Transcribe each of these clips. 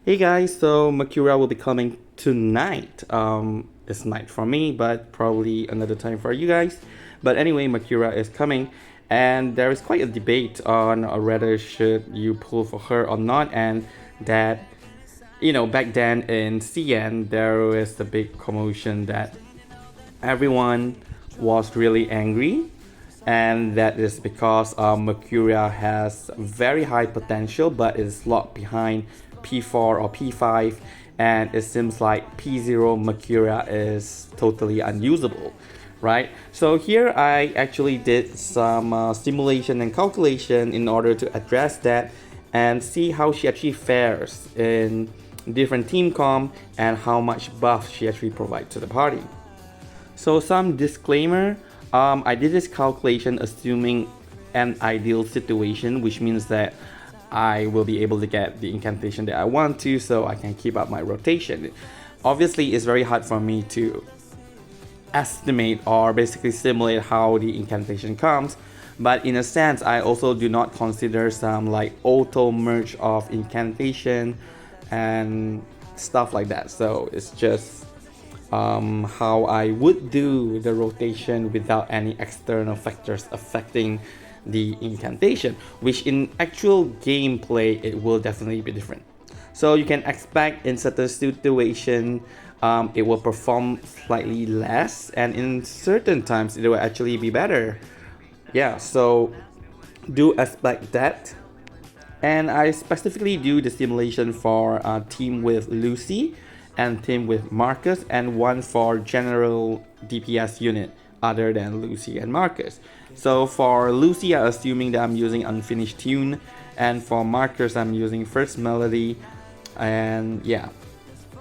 Hey guys, so Mercuria will be coming tonight. It's night for me, but probably another time for you guys. But anyway, Mercuria is coming, and there is quite a debate on whether should you pull for her or not, and that back then in CN there was a big commotion that everyone was really angry, and that is because Mercuria has very high potential but is locked behind P4 or P5, and it seems like P0 Mercuria is totally unusable, right? So here I actually did some simulation and calculation in order to address that and see how she actually fares in different team comp and how much buff she actually provides to the party. So some disclaimer, I did this calculation assuming an ideal situation, which means that I will be able to get the incantation that I want to, so I can keep up my rotation. Obviously, it's very hard for me to estimate or basically simulate how the incantation comes, but in a sense, I also do not consider some like auto merge of incantation and stuff like that. So it's just how I would do the rotation without any external factors affecting the incantation, which in actual gameplay it will definitely be different. So you can expect in certain situation it will perform slightly less, and in certain times it will actually be better. Yeah, so do expect that. And I specifically do the simulation for a team with Lucy and team with Marcus, and one for general DPS unit other than Lucy and Marcus. So for Lucy, I'm assuming that I'm using Unfinished Tune, and for Marcus, I'm using First Melody, and yeah.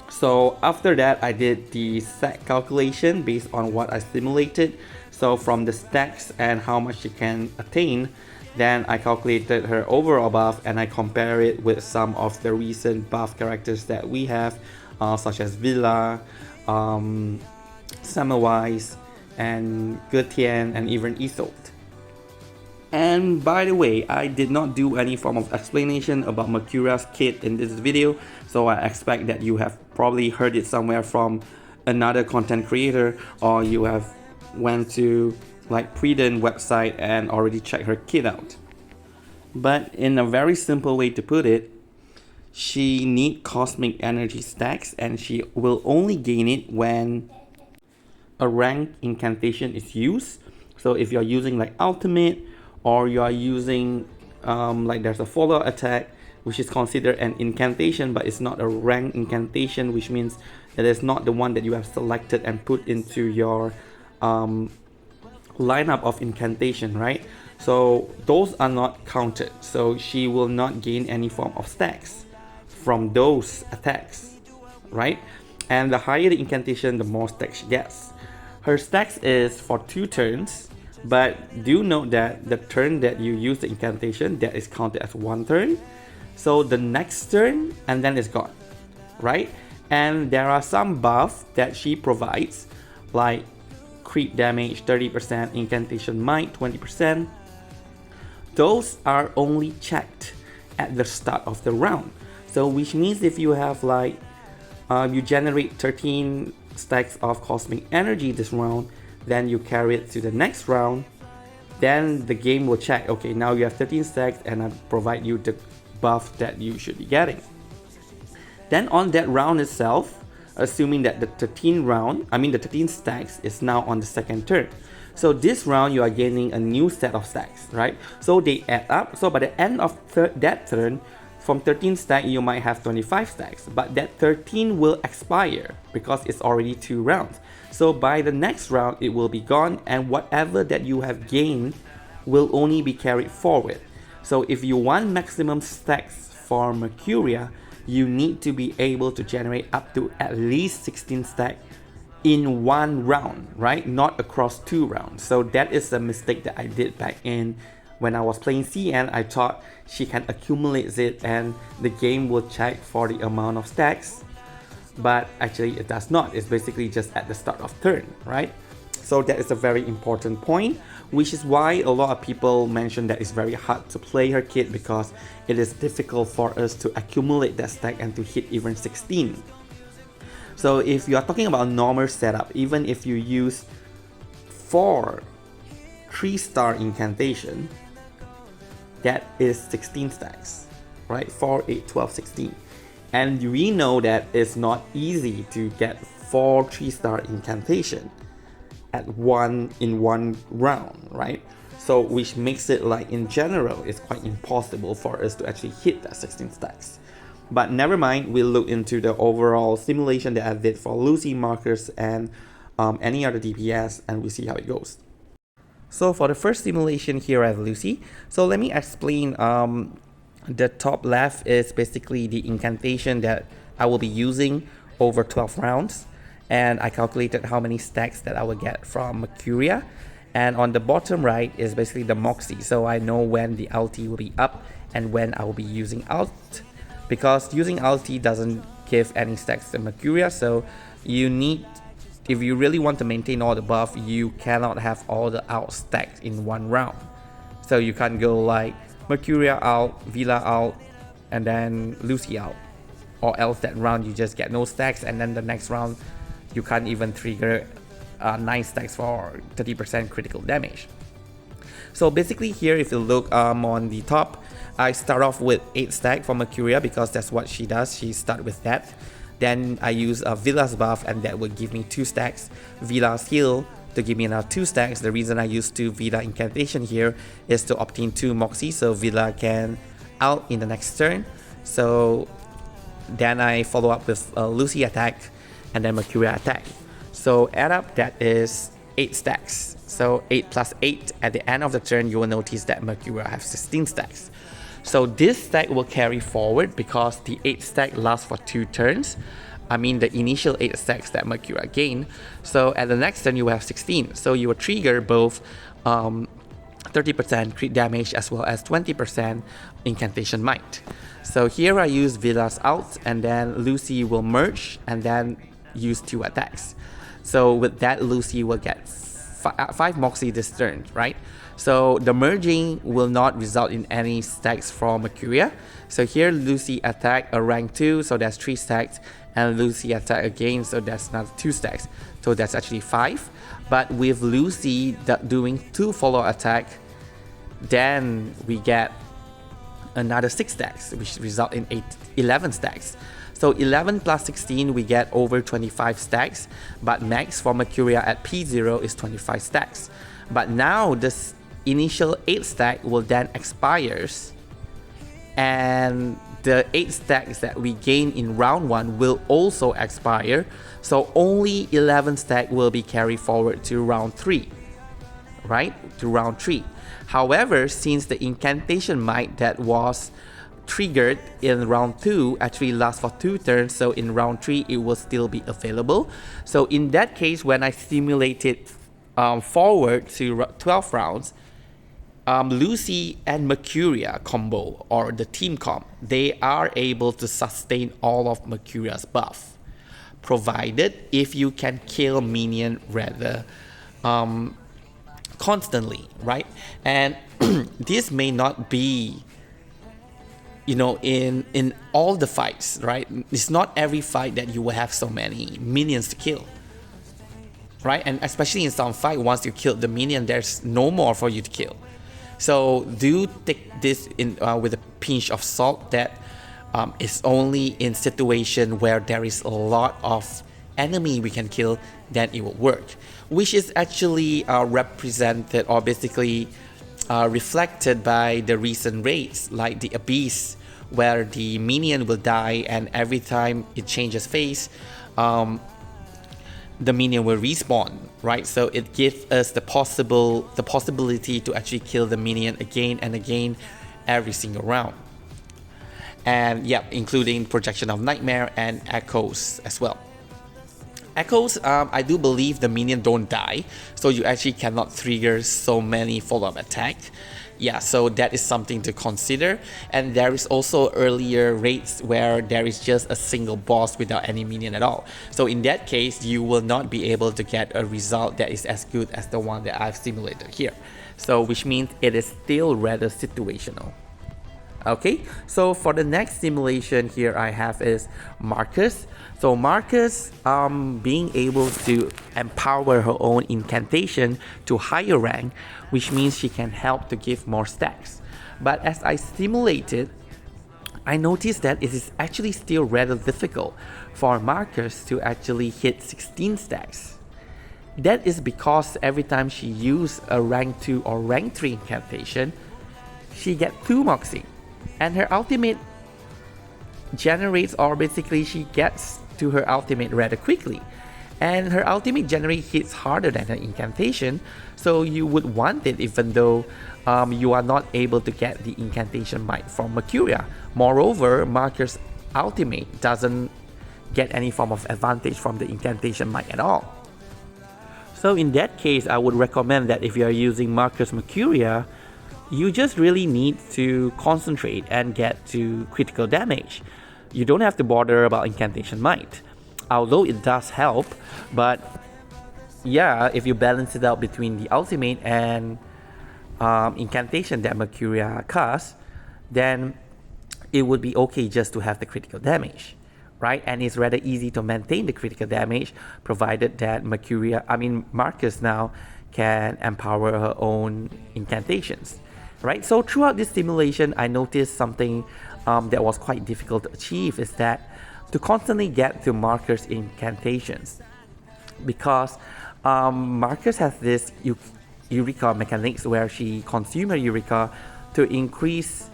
So after that, I did the stack calculation based on what I simulated. So from the stacks and how much she can attain, then I calculated her overall buff and I compare it with some of the recent buff characters that we have, such as Villa, Samawise, and Gutian, and even Isolt. And by the way, I did not do any form of explanation about Mercuria's kit in this video, so I expect that you have probably heard it somewhere from another content creator, or you have went to like Preden website and already checked her kit out. But in a very simple way to put it, she need cosmic energy stacks, and she will only gain it when a rank incantation is used. So if you're using like ultimate, or you are using like there's a follow attack which is considered an incantation but it's not a rank incantation, which means it is not the one that you have selected and put into your lineup of incantation, right? So those are not counted, so she will not gain any form of stacks from those attacks, right? And the higher the incantation, the more stacks she gets. Her stacks is for 2 turns, but do note that the turn that you use the incantation, that is counted as 1 turn. So the next turn, and then it's gone, right? And there are some buffs that she provides, like creep damage 30%, incantation might 20%. Those are only checked at the start of the round. So which means if you have like you generate 13 stacks of cosmic energy this round, then you carry it to the next round, then the game will check, okay, now you have 13 stacks and I provide you the buff that you should be getting. Then on that round itself, assuming that the 13 stacks is now on the second turn. So this round you are gaining a new set of stacks, right? So they add up. So by the end of that turn, from 13 stack you might have 25 stacks, but that 13 will expire because it's already 2 rounds. So by the next round it will be gone, and whatever that you have gained will only be carried forward. So if you want maximum stacks for Mercuria, you need to be able to generate up to at least 16 stacks in 1 round, right? Not across 2 rounds. So that is a mistake that I did back in when I was playing CN. I thought she can accumulate it and the game will check for the amount of stacks, but actually it does not. It's basically just at the start of turn, right? So that is a very important point. which is why a lot of people mention that it's very hard to play her kit because it is difficult for us to accumulate that stack and to hit even 16. So if you are talking about a normal setup, even if you use 4 3-star incantation, that is 16 stacks, right? 4, 8, 12, 16. And we know that it's not easy to get 4 3-star incantation in one round, right? So which makes it like in general it's quite impossible for us to actually hit that 16 stacks. But never mind, we'll look into the overall simulation that I did for Lucy, Marcus, and any other DPS, and we'll see how it goes. So for the first simulation here I have Lucy. So let me explain. The top left is basically the incantation that I will be using over 12 rounds. And I calculated how many stacks that I will get from Mercuria. And on the bottom right is basically the Moxie. So I know when the ulti will be up and when I will be using ult. Because using ulti doesn't give any stacks to Mercuria. So you need, if you really want to maintain all the buff, you cannot have all the ult stacked in one round. So you can't go like Mercuria out, Villa out, and then Lucy out. Or else that round you just get no stacks, and then the next round you can't even trigger 9 stacks for 30% critical damage. So basically here, if you look on the top, I start off with 8 stack for Mercuria because that's what she does. She starts with that. Then I use Villa's buff, and that would give me 2 stacks. Villa's heal to give me another 2 stacks. The reason I use 2 Villa incantation here is to obtain 2 Moxie, so Villa can out in the next turn. So then I follow up with Lucy attack and then Mercuria attack. So add up, that is 8 stacks. So 8 plus 8, at the end of the turn you will notice that Mercuria has 16 stacks. So this stack will carry forward because the 8 stack lasts for 2 turns. I mean the initial 8 stacks that Mercuria gained. So at the next turn you will have 16. So you will trigger both 30% crit damage as well as 20% incantation might. So here I use Villa's out, and then Lucy will merge and then use 2 attacks. So with that, Lucy will get 5 Moxie this turn, right? So the merging will not result in any stacks from Mercuria. So here Lucy attack a rank 2, so that's 3 stacks, and Lucy attack again, so that's another 2 stacks. So that's actually 5. But with Lucy doing 2 follow attack, then we get another 6 stacks, which result in 11 stacks. So 11 plus 16, we get over 25 stacks, but max for Mercuria at P0 is 25 stacks. But now this initial 8 stack will then expires, and the 8 stacks that we gain in round 1 will also expire. So only 11 stack will be carried forward to round 3, right? To round 3. However, since the incantation might that was triggered in round 2 actually lasts for 2 turns, so in round 3 it will still be available. So in that case, when I simulate it forward to 12 rounds, Lucy and Mercuria combo, or the team comp, they are able to sustain all of Mercuria's buff, provided if you can kill minion rather constantly, right? And this may not be, you know, in all the fights, right? It's not every fight that you will have so many minions to kill, right? And especially in some fight, once you kill the minion, there's no more for you to kill. So do take this in with a pinch of salt, that it's only in situation where there is a lot of enemy we can kill, then it will work, which is actually represented or basically reflected by the recent raids like the Abyss, where the minion will die and every time it changes phase, the minion will respawn, right? So it gives us the possibility to actually kill the minion again and again every single round. And yeah, including projection of nightmare and echoes as well. Echoes, I do believe the minion don't die, so you actually cannot trigger so many follow-up attacks. Yeah, so that is something to consider. And there is also earlier raids where there is just a single boss without any minion at all. So in that case, you will not be able to get a result that is as good as the one that I've simulated here. So which means it is still rather situational. Okay, so for the next simulation here I have is Marcus. So Marcus being able to empower her own incantation to higher rank, which means she can help to give more stacks. But as I simulated, I noticed that it is actually still rather difficult for Marcus to actually hit 16 stacks. That is because every time she uses a rank 2 or rank 3 incantation, she gets 2 Moxie. And her ultimate generates, or basically she gets to her ultimate rather quickly. And her ultimate generally hits harder than her incantation, so you would want it even though you are not able to get the incantation might from Mercuria. Moreover, Marcus' ultimate doesn't get any form of advantage from the incantation might at all. So in that case, I would recommend that if you are using Marcus Mercuria, you just really need to concentrate and get to critical damage. You don't have to bother about incantation might, although it does help. But yeah, if you balance it out between the ultimate and incantation that Mercuria casts, then it would be okay just to have the critical damage, right? And it's rather easy to maintain the critical damage, provided that Marcus now can empower her own incantations. Right, so throughout this simulation, I noticed something that was quite difficult to achieve, is that to constantly get to Marcus' incantations, because Marcus has this Eureka mechanics where she consumes her Eureka to increase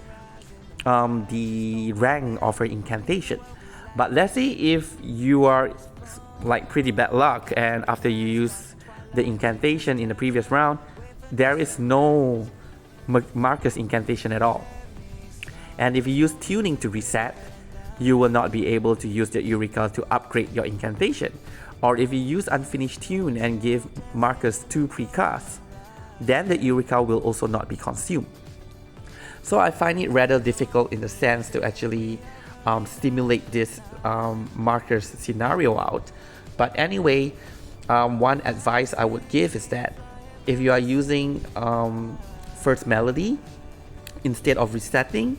the rank of her incantation. But let's say if you are like pretty bad luck and after you use the incantation in the previous round, there is no Marcus incantation at all. And if you use tuning to reset, you will not be able to use the Eureka to upgrade your incantation. Or if you use unfinished tune and give Marcus 2 precasts, then the Eureka will also not be consumed. So I find it rather difficult in the sense to actually stimulate this Marcus scenario out. But anyway, one advice I would give is that if you are using first melody instead of resetting,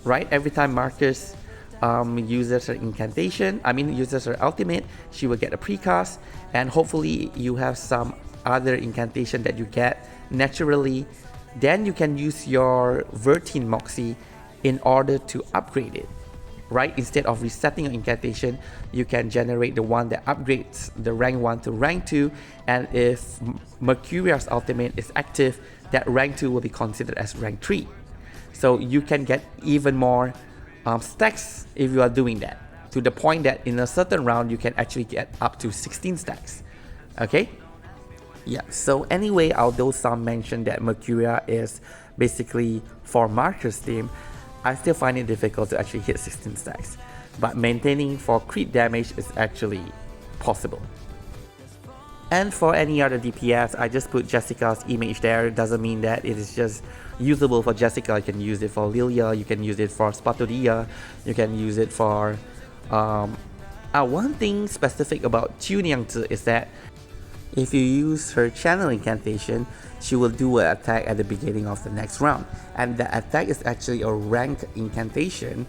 right? Every time Marcus uses her uses her ultimate, she will get a precast, and hopefully you have some other incantation that you get naturally. Then you can use your Vertine Moxie in order to upgrade it, right? Instead of resetting your incantation, you can generate the one that upgrades the rank 1 to rank 2, and if Mercuria's ultimate is active, that rank 2 will be considered as rank 3. So you can get even more stacks if you are doing that, to the point that in a certain round you can actually get up to 16 stacks. Okay? Yeah, so anyway, although some mentioned that Mercuria is basically for Marcus team, I still find it difficult to actually hit 16 stacks. But maintaining for crit damage is actually possible. And for any other DPS, I just put Jessica's image there. It doesn't mean that it is just usable for Jessica. You can use it for Lilia, you can use it for Spatodia, you can use it for... one thing specific about Chunyangzi is that if you use her channel incantation, she will do an attack at the beginning of the next round. And the attack is actually a rank incantation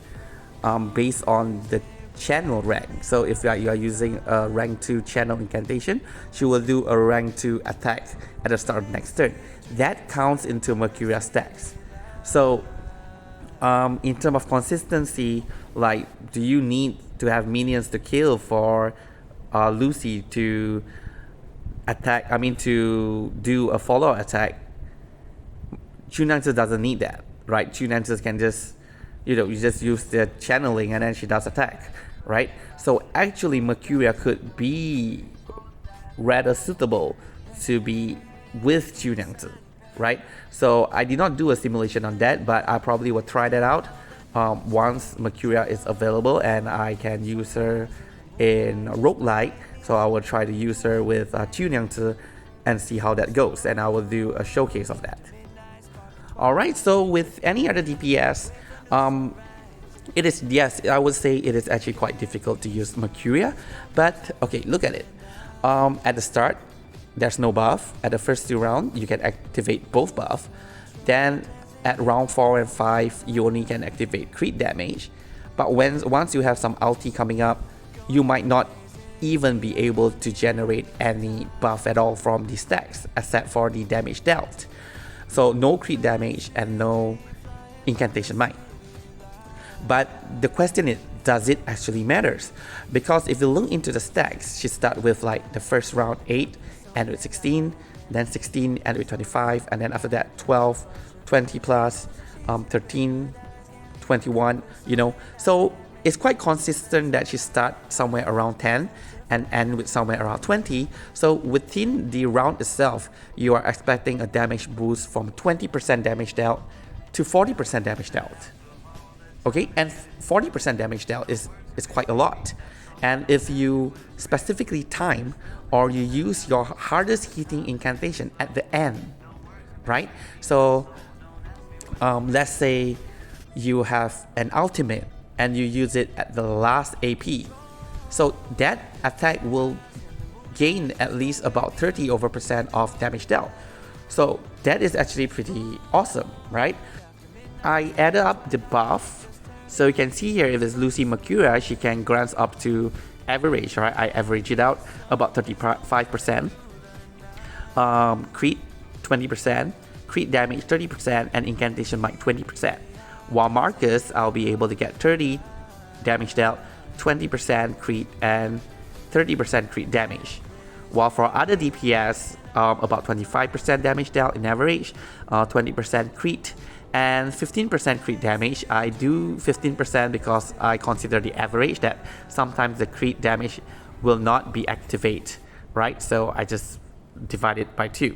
based on the channel rank. So if you are using a rank 2 channel incantation, she will do a rank 2 attack at the start of the next turn. That counts into Mercuria stacks. So in terms of consistency, like, do you need to have minions to kill for Lucy to to do a follow attack? Chunancer doesn't need that, right? Chunancer can just, you just use the channeling and then she does attack, right? So actually Mercuria could be rather suitable to be with Chunancer, right? So I did not do a simulation on that, but I probably will try that out once Mercuria is available and I can use her in roguelike. So I will try to use her with Chunancer and see how that goes, and I will do a showcase of that. Alright, so with any other DPS, it is, yes, I would say it is actually quite difficult to use Mercuria, but okay, look at it. At the start, there's no buff. At the first 2 rounds, you can activate both buff. Then at round 4 and 5, you only can activate crit damage. But once you have some ulti coming up, you might not even be able to generate any buff at all from the stacks, except for the damage dealt. So no crit damage and no incantation might. But the question is, does it actually matters? Because if you look into the stacks, she start with like the first round 8, end with 16, then 16, end with 25, and then after that 12, 20 plus, 13, 21, you know. So it's quite consistent that she start somewhere around 10 and end with somewhere around 20. So within the round itself, you are expecting a damage boost from 20% damage dealt to 40% damage dealt. Okay, and 40% damage dealt is quite a lot. And if you specifically time or you use your hardest hitting incantation at the end, right? So let's say you have an ultimate and you use it at the last AP. So that attack will gain at least about 30% of damage dealt. So that is actually pretty awesome, right? I added up the buff. So you can see here, if it's Lucy Mercuria, she can grant up to average, right? I average it out about 35%, crit 20%, crit damage 30%, and incantation might 20%. While Marcus, I'll be able to get 30 damage dealt, 20% crit, and 30% crit damage. While for other DPS, about 25% damage dealt in average, 20% crit, and 15% crit damage. I do 15% because I consider the average that sometimes the crit damage will not be activated, right? So I just divide it by 2.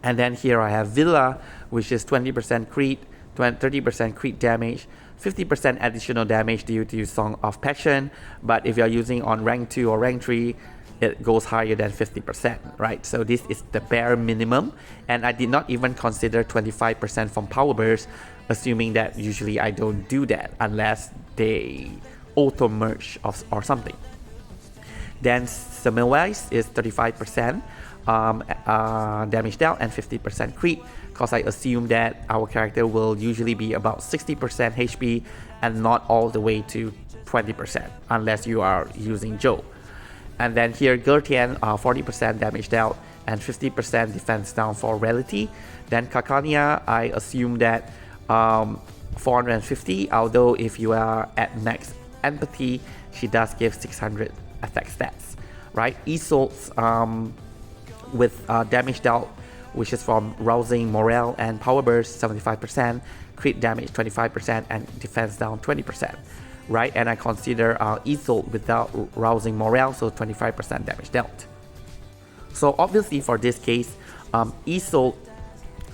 And then here I have Villa, which is 20% crit, 30% crit damage, 50% additional damage due to Song of Passion. But if you're using on rank 2 or rank 3, it goes higher than 50%, right? So this is the bare minimum, and I did not even consider 25% from power burst, assuming that usually I don't do that unless they auto merge or something. Then Semmelweis is 35% damage dealt and 50% crit, because I assume that our character will usually be about 60% HP and not all the way to 20% unless you are using Joe. And then here Gertian, 40% damage dealt and 50% defense down for reality. Then Kakania, I assume that 450, although if you are at max empathy, she does give 600 attack stats, right? Isolt's with damage dealt, which is from rousing morale and power burst 75%, crit damage 25%, and defense down 20%. Right, and I consider Isolt without rousing morale, so 25% damage dealt. So obviously for this case, Isolt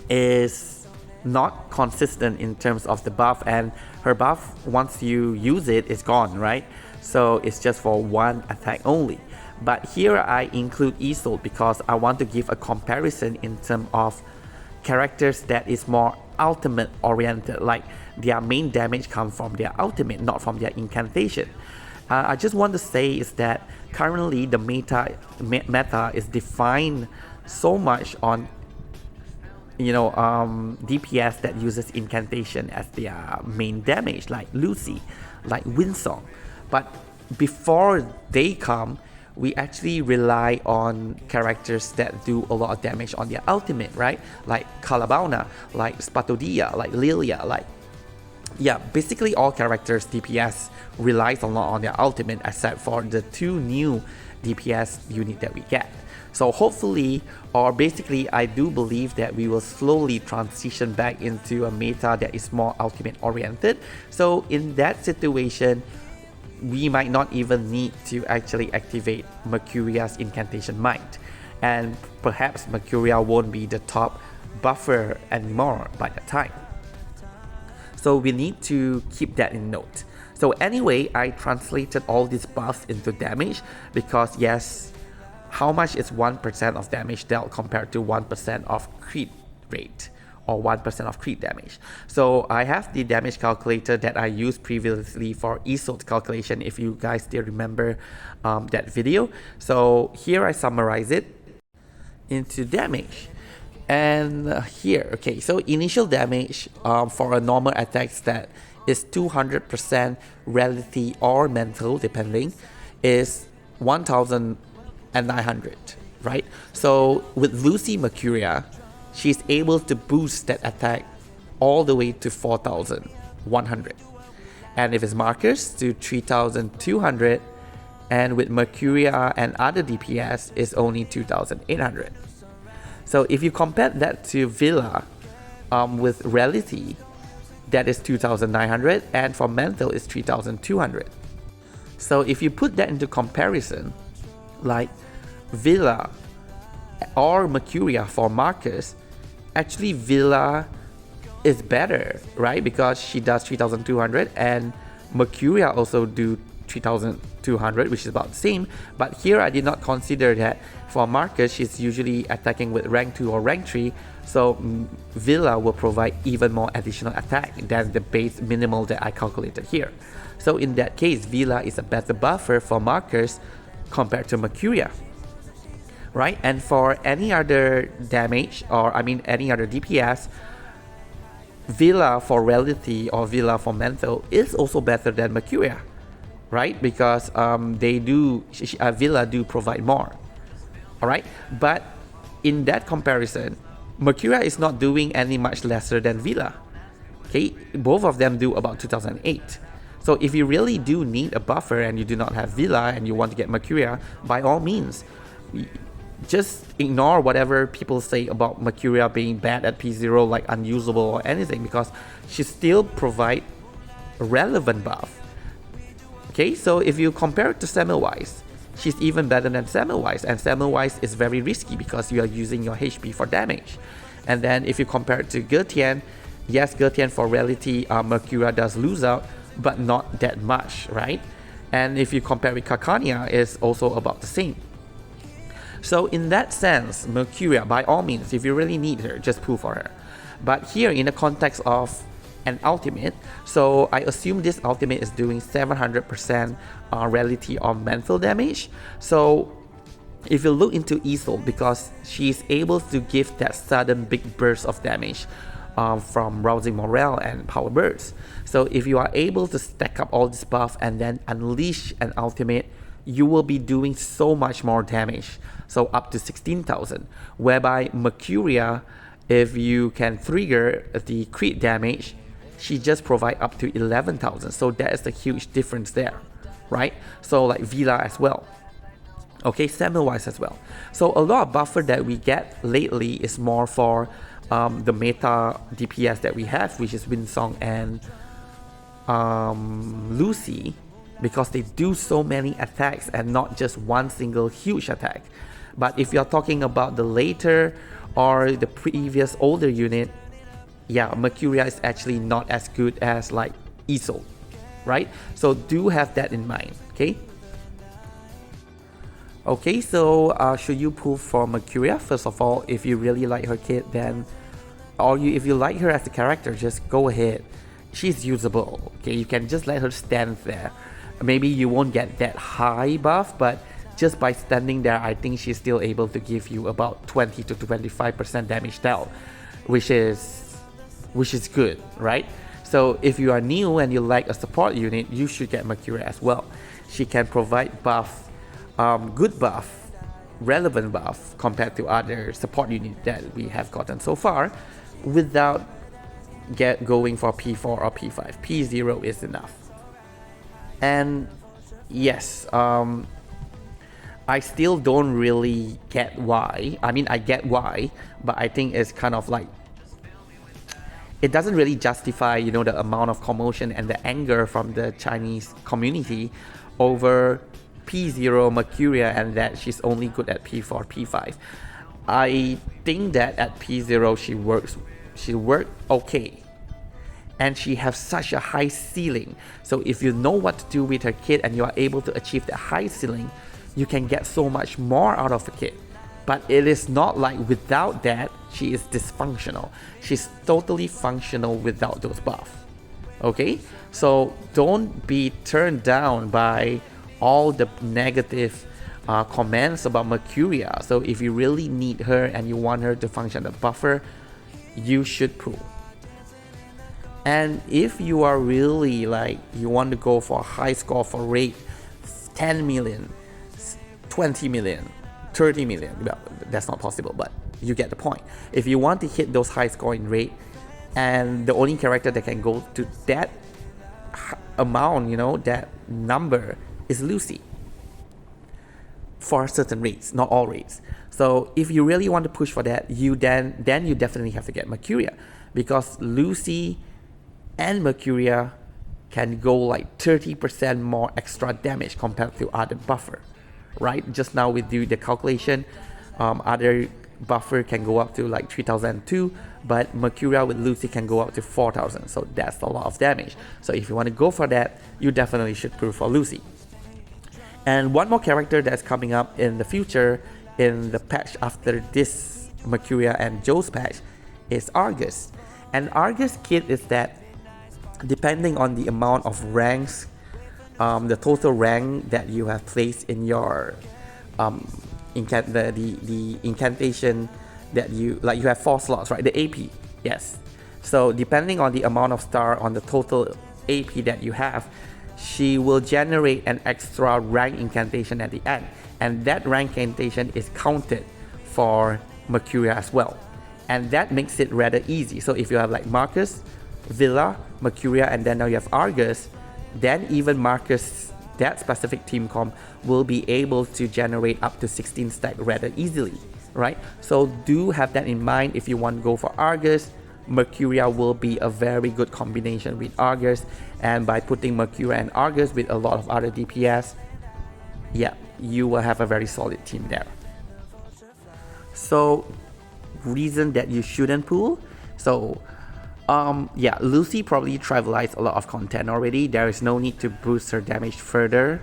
is not consistent in terms of the buff, and her buff, once you use it, is gone, right? So it's just for one attack only. But here I include Isolt because I want to give a comparison in terms of characters that is more ultimate oriented, like their main damage comes from their ultimate, not from their incantation. I just want to say is that currently the meta is defined so much on, you know, DPS that uses incantation as their main damage, like Lucy, like Winsong. But before they come, we actually rely on characters that do a lot of damage on their ultimate, right? Like Calabauna, like Spatodia, like Lilia, like... Yeah, basically all characters DPS relies a lot on their ultimate except for the 2 new DPS unit that we get. So hopefully, or basically I do believe that we will slowly transition back into a meta that is more ultimate oriented. So in that situation, we might not even need to actually activate Mercuria's incantation might, and perhaps Mercuria won't be the top buffer anymore by that time. So we need to keep that in note. So anyway, I translated all these buffs into damage because yes, how much is 1% of damage dealt compared to 1% of crit rate? Or 1% of crit damage. So I have the damage calculator that I used previously for Isolt calculation, if you guys still remember that video. So here I summarize it. into damage. And here, okay, so initial damage for a normal attack stat is 200% reality or mental, depending, is 1900, right? So with Lucy Mercuria, she's able to boost that attack all the way to 4100. And if it's Marcus, to 3200, and with Mercuria and other DPS, is only 2800. So if you compare that to Villa with Reality, that is 2900, and for Mental is 3200. So if you put that into comparison, like Villa or Mercuria for Marcus, actually Villa is better, right? Because she does 3200 and Mercuria also do 3200, which is about the same. But here I did not consider that for Marcus, she's usually attacking with rank 2 or rank 3, so Villa will provide even more additional attack than the base minimal that I calculated here. So in that case, Villa is a better buffer for Marcus compared to Mercuria, right? And for any other damage, or I mean any other DPS, Villa for Reality or Villa for Mental is also better than Mercuria, right? Because Villa do provide more. Alright, but in that comparison, Mercuria is not doing any much lesser than Villa. Okay, both of them do about 2008. So if you really do need a buffer and you do not have Villa and you want to get Mercuria, by all means, just ignore whatever people say about Mercuria being bad at P0, like unusable or anything, because she still provide a relevant buff. Okay, so if you compare it to Semmelweis, she's even better than Semmelweis, and Semmelweis is very risky because you are using your HP for damage. And then if you compare it to Gertian, yes, Gertian for Reality, Mercuria does lose out, but not that much, right? And if you compare with Carcania, it's also about the same. So in that sense, Mercuria, by all means, if you really need her, just pull for her. But here, in the context of an ultimate, so I assume this ultimate is doing 700% reality or mental damage. So if you look into Isol, because she's able to give that sudden big burst of damage from rousing morale and power bursts. So if you are able to stack up all this buff and then unleash an ultimate, you will be doing so much more damage, so up to 16,000, whereby Mercuria, if you can trigger the crit damage, she just provide up to 11,000. So that is a huge difference there, right? So like Villa as well. Okay, Semmelweis as well. So a lot of buffer that we get lately is more for the meta DPS that we have, which is Winsong and Lucy, because they do so many attacks and not just one single huge attack. But if you're talking about the later or the previous older unit, yeah, Mercuria is actually not as good as like Isol, right? So do have that in mind, okay? Okay, so should you pull for Mercuria? First of all, if you really like her kit, then, if you like her as a character, just go ahead. She's usable, okay? You can just let her stand there. Maybe you won't get that high buff, but just by standing there, I think she's still able to give you about 20 to 25% damage dealt, which is good, right? So if you are new and you like a support unit, you should get Mercuria as well. She can provide buff, good buff, relevant buff compared to other support units that we have gotten so far, without going for P4 or P5. P0 is enough. And yes, I still don't really get why. I mean, I get why, but I think it's kind of like, it doesn't really justify, the amount of commotion and the anger from the Chinese community over P0 Mercuria and that she's only good at P4, P5. I think that at P0 she worked okay. And she has such a high ceiling. So if you know what to do with her kit and you are able to achieve the high ceiling, you can get so much more out of the kit. But it is not like without that, she is dysfunctional. She's totally functional without those buffs. Okay? So don't be turned down by all the negative comments about Mercuria. So if you really need her and you want her to function as a buffer, you should pull. And if you are really like, you want to go for a high score for rate 10 million, 20 million, 30 million, well, that's not possible, but you get the point. If you want to hit those high scoring rate, and the only character that can go to that amount, you know, that number is Lucy. For certain rates, not all rates. So if you really want to push for that, you then you definitely have to get Mercuria, because Lucy and Mercuria can go like 30% more extra damage compared to other buffer, right? Just now we do the calculation, other buffer can go up to like 3002, but Mercuria with Lucy can go up to 4000, so that's a lot of damage. So if you want to go for that, you definitely should pull for Lucy. And one more character that's coming up in the future, in the patch after this Mercuria and Joe's patch, is Argus. And Argus kit is that depending on the amount of ranks, the total rank that you have placed in your the incantation that you have 4 slots, right? The AP, yes. So depending on the amount of star on the total AP that you have, she will generate an extra rank incantation at the end, and that rank incantation is counted for Mercuria as well, and that makes it rather easy. So if you have like Marcus, Villa, Mercuria, and then now you have Argus, then even Marcus, that specific team comp, will be able to generate up to 16 stack rather easily, right? So do have that in mind. If you want to go for Argus, Mercuria will be a very good combination with Argus, and by putting Mercuria and Argus with a lot of other DPS, yeah, you will have a very solid team there. So reason that you shouldn't pull, so yeah, Lucy probably trivialized a lot of content already. There is no need to boost her damage further,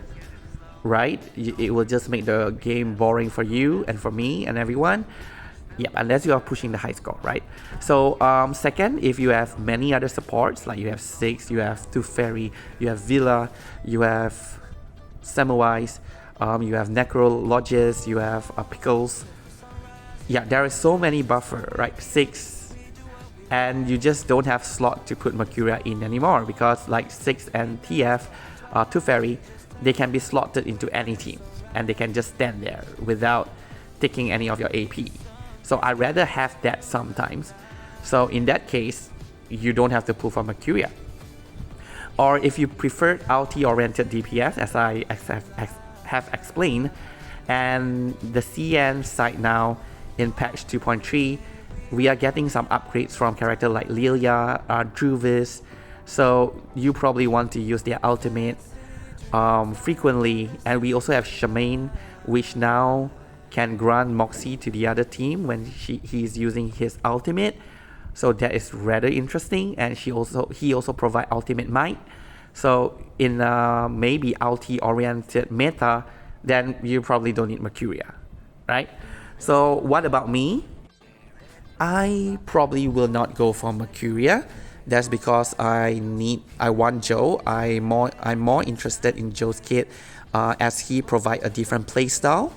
right? It will just make the game boring for you and for me and everyone. Yep, unless you are pushing the high score, right? So second, if you have many other supports, like you have Six, you have Tooth Fairy, you have Villa, you have Samwise, you have Necrologist, you have Pickles. Yeah, there is so many buffer, right? 6, and you just don't have slot to put Mercuria in anymore, because like 6 and TF, Tooth Fairy, they can be slotted into any team, and they can just stand there without taking any of your AP. So I'd rather have that sometimes. So in that case, you don't have to pull for Mercuria. Or if you prefer ulti-oriented DPS, as I have explained, and the CN side now in patch 2.3, we are getting some upgrades from characters like Lilia, Druvis. So you probably want to use their ultimate frequently. And we also have Shamaine, which now can grant Moxie to the other team when he's using his ultimate. So that is rather interesting, and he also provide ultimate might. So in maybe ulti oriented meta, then you probably don't need Mercuria, right? So what about me? I probably will not go for Mercuria. That's because I want Joe. I'm more interested in Joe's kit, as he provide a different playstyle.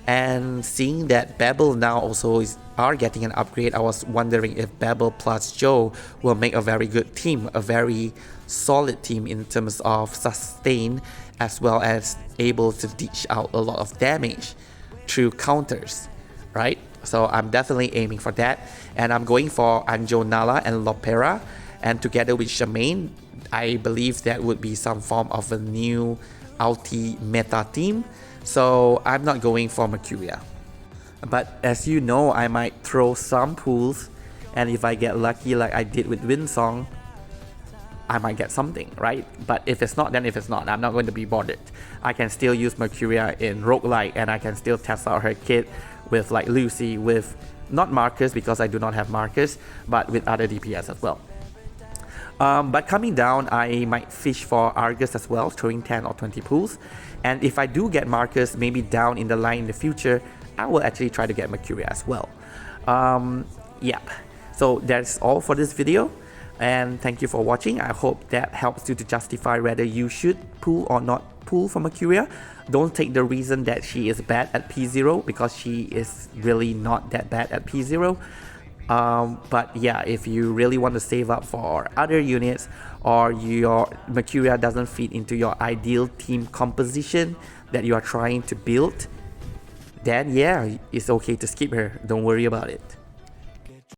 And seeing that Babel now also are getting an upgrade, I was wondering if Babel plus Joe will make a very good team, a very solid team in terms of sustain, as well as able to dish out a lot of damage through counters, right? So I'm definitely aiming for that, and I'm going for Anjo, Nala, and Lopera, and together with Shamaine, I believe that would be some form of a new ulti meta team. So I'm not going for Mercuria. But as you know, I might throw some pulls, and if I get lucky like I did with Winsong, I might get something, right? But if it's not, then if it's not, I'm not going to be bothered. I can still use Mercuria in roguelike, and I can still test out her kit with like Lucy, with not Marcus because I do not have Marcus, but with other DPS as well. But coming down, I might fish for Argus as well, throwing 10 or 20 pulls. And if I do get Marcus maybe down in the line in the future, I will actually try to get Mercuria as well. Yep. So that's all for this video. And thank you for watching. I hope that helps you to justify whether you should pull or not pull for Mercuria. Don't take the reason that she is bad at P0, because she is really not that bad at P0. But yeah, if you really want to save up for other units, or your Mercuria doesn't fit into your ideal team composition that you are trying to build, then yeah, it's okay to skip her. Don't worry about it.